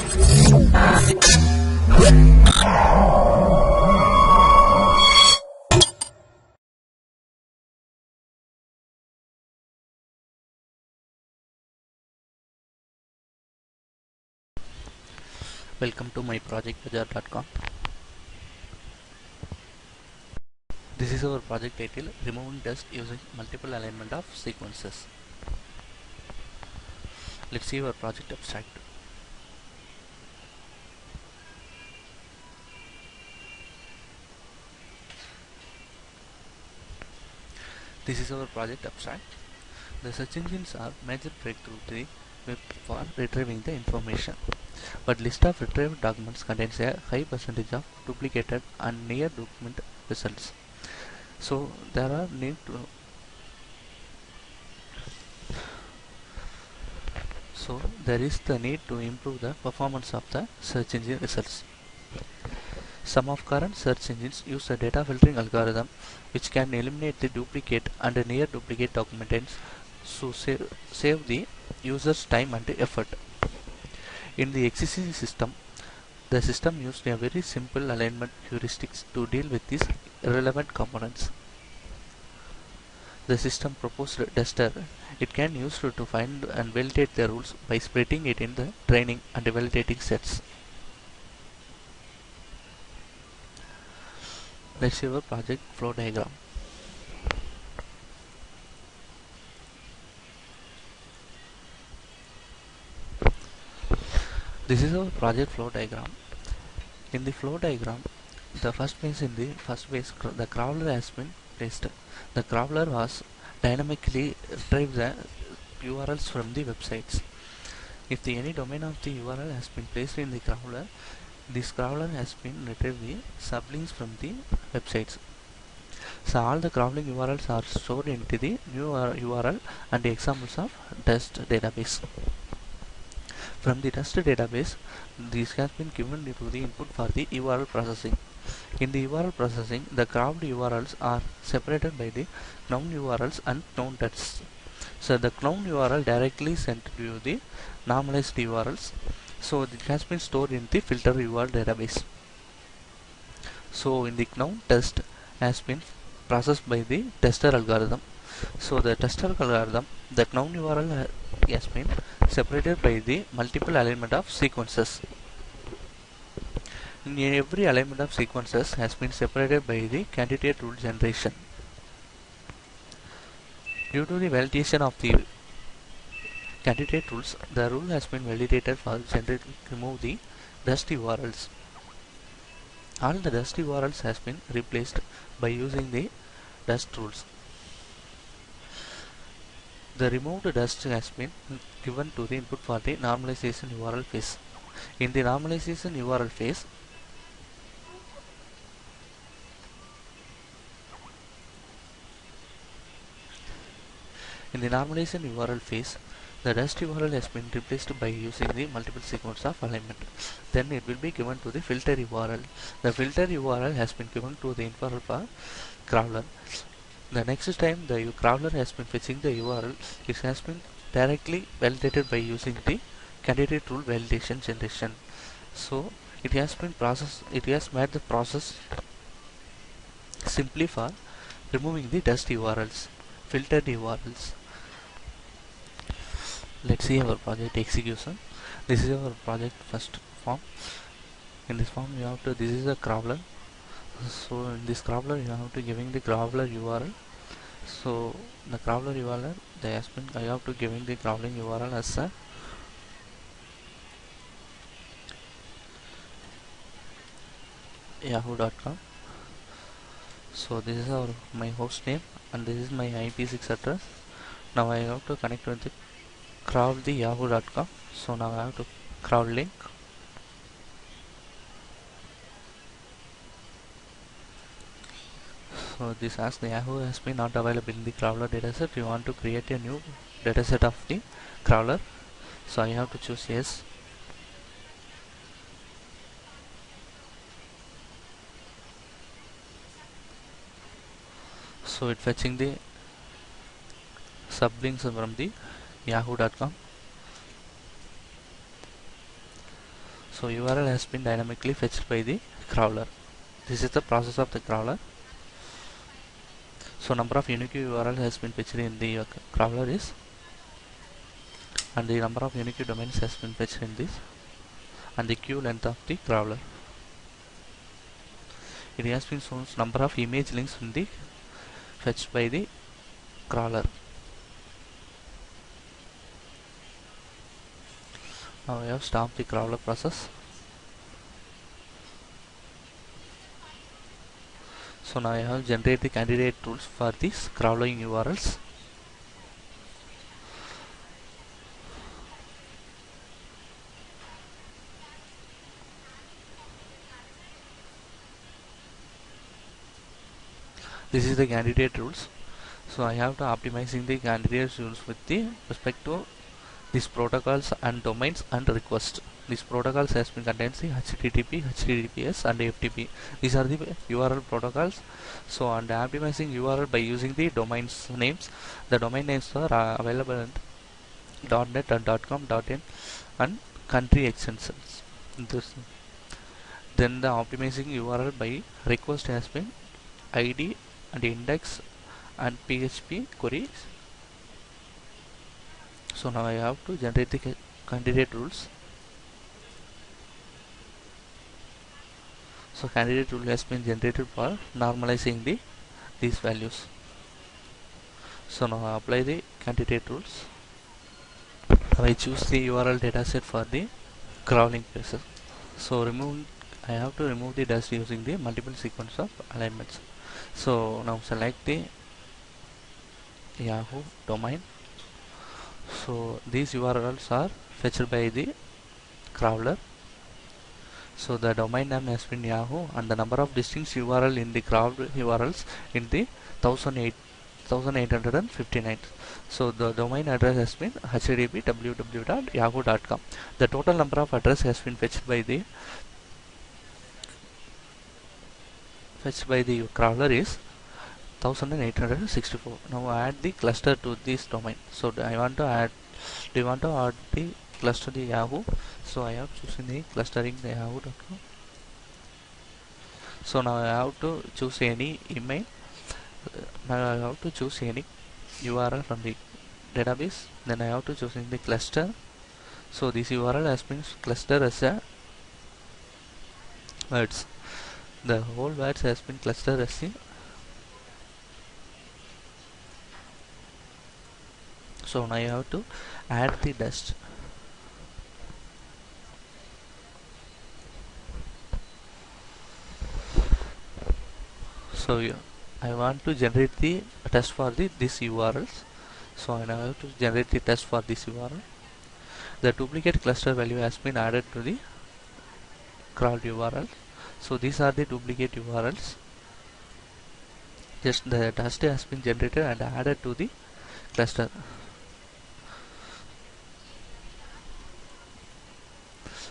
Welcome to MyProjectBazaar.com. This is our project title, Removing Dust Using Multiple Alignment of Sequences. Let's see our project abstract. This is our project abstract. The search engines are major breakthrough to the web for retrieving the information. But list of retrieved documents contains a high percentage of duplicated and near document results. So there is the need to improve the performance of the search engine results. Some of current search engines use a data filtering algorithm which can eliminate the duplicate and near duplicate documents to save the user's time and effort. In the existing system, the system used a very simple alignment heuristics to deal with these irrelevant components. The system proposed duster. It can use to find and validate the rules by splitting it in the training and validating sets. Let's see our project flow diagram. This is our project flow diagram. In the flow diagram, the first phase, the crawler has been placed. The crawler was dynamically retrieve the URLs from the websites. If any domain of the URL has been placed in the crawler, this crawler has been retrieve the sublinks from the websites. So all the crawling URLs are stored into the new URL and the examples of dust database. From the dust database, this has been given to the input for the URL processing. In the URL processing, the crawled URLs are separated by the known URLs and known dust. So the known URL directly sent to the normalized URLs. So it has been stored in the filter URL database. So in the known dust has been processed by the tester algorithm. So the tester algorithm, the known URL has been separated by the multiple alignment of sequences. In every alignment of sequences has been separated by the candidate rule generation. Due to the validation of the candidate rules, the rule has been validated for remove the dust URLs. All the dust URLs has been replaced by using the dust rules. The removed dust has been given to the input for the normalization URL phase. In the normalization URL phase, the dust URL has been replaced by using the multiple sequence of alignment. Then it will be given to the filter URL. The filter URL has been given to the inferer for crawler. The next time the crawler has been fetching the URL, it has been directly validated by using the candidate rule validation generation. So it has been processed. It has made the process simply for removing the dust URLs, filtered URLs. Let's see our project execution. This is our project first form. In this form, you have to. This is a crawler. So in this crawler, you have to giving the crawler URL. So the crawler URL, I have to giving the crawling URL as a yahoo.com. So this is my host name and this is my IP6 address. Now I have to connect with the crawl the yahoo.com. So now I have to crawl link. So this asks the Yahoo has been not available in the crawler dataset. You want to create a new dataset of the crawler. So I have to choose yes. So it fetching the sublinks from the yahoo.com. So URL has been dynamically fetched by the crawler. This is the process of the crawler. So number of unique URL has been fetched in the crawler is, and the number of unique domains has been fetched in this, and the queue length of the crawler. It has been shown number of image links in the fetched by the crawler. Now we have stopped the crawler process. So now I have generated the candidate rules for these crawling URLs. This is the candidate rules. So I have to optimizing the candidate rules with the respect to these protocols and domains and requests. These protocols has been contains the HTTP, HTTPS and FTP. These are the URL protocols. So and optimizing URL by using the domains names. The domain names are available in .net and .com, .in and country extensions. Then the optimizing URL by request has been ID and index and PHP queries. So now I have to generate the candidate rules. So candidate rule has been generated for normalizing these values. So now I apply the candidate rules. Now I choose the URL dataset for the crawling cases. So I have to remove the dust using the multiple sequence of alignments. So now select the Yahoo domain. So these URLs are fetched by the crawler. So the domain name has been Yahoo and the number of distinct URL in the crawled URLs in the 1859. So the domain address has been http www.yahoo.com. The total number of address has been fetched by the crawler is 1864. Now add the cluster to this domain. So do you want to add the cluster to Yahoo? So I have chosen the clustering the yahoo.com. So now I have to choose any email. Now I have to choose any URL from the database. Then I have to choose in the cluster. So this URL has been clustered as a words. The whole words has been clustered as the. So now I have to add the dust. So I want to generate the test for this URLs. So I now have to generate the test for this URL. The duplicate cluster value has been added to the crawled URL. So these are the duplicate URLs. Just the test has been generated and added to the cluster.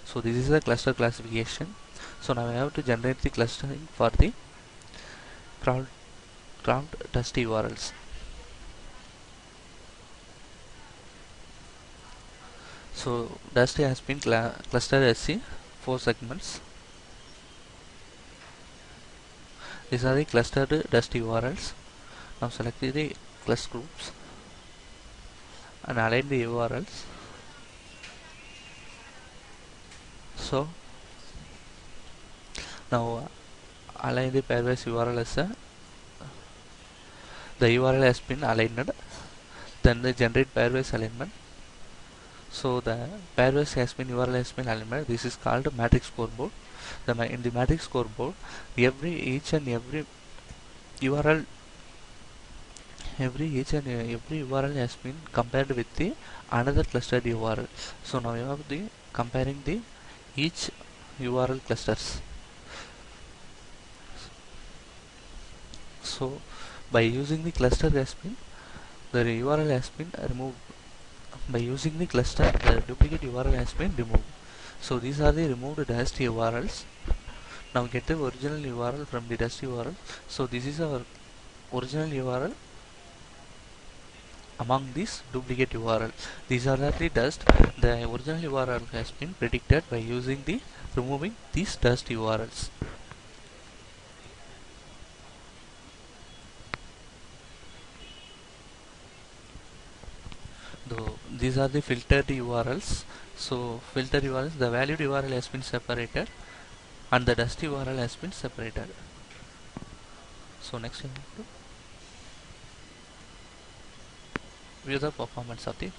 So this is the cluster classification. So now I have to generate the clustering for the crawled test URLs. So dust has been clustered as 4 segments. These are the clustered dust URLs. Now select the cluster groups and align the URLs. So now align the pairwise URL as the URL has been aligned. Then the generate pairwise alignment. So the pairwise has been URL has been aligned. This is called matrix scoreboard. In the matrix scoreboard, each and every URL has been compared with the another clustered URL. So now you have the comparing the each URL clusters. So by using the cluster has been the URL has been removed. By using the cluster, the duplicate URL has been removed. So these are the removed dust URLs. Now get the original URL from the dust URL. So this is our original URL. among these duplicate URL. These are the dust. The original URL has been predicted by using the removing these dust URLs. Though these are the filtered URLs. So filtered URLs, the valid URL has been separated and the dust URL has been separated. So next we have to view the performance of the.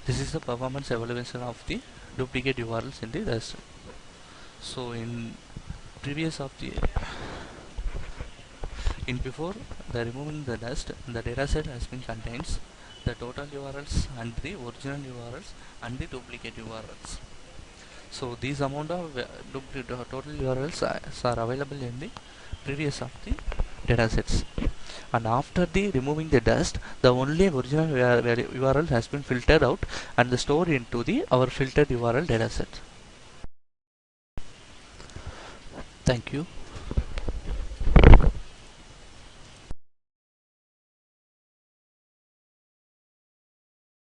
This is the performance evaluation of the duplicate URLs in the dust. So in previous of the before the removing the dust, the dataset has been contains the total URLs and the original URLs and the duplicate URLs. So these amount of total URLs are available in the previous of the datasets. And after the removing the dust, the only original URL has been filtered out and stored into the our filtered URL dataset. Thank you.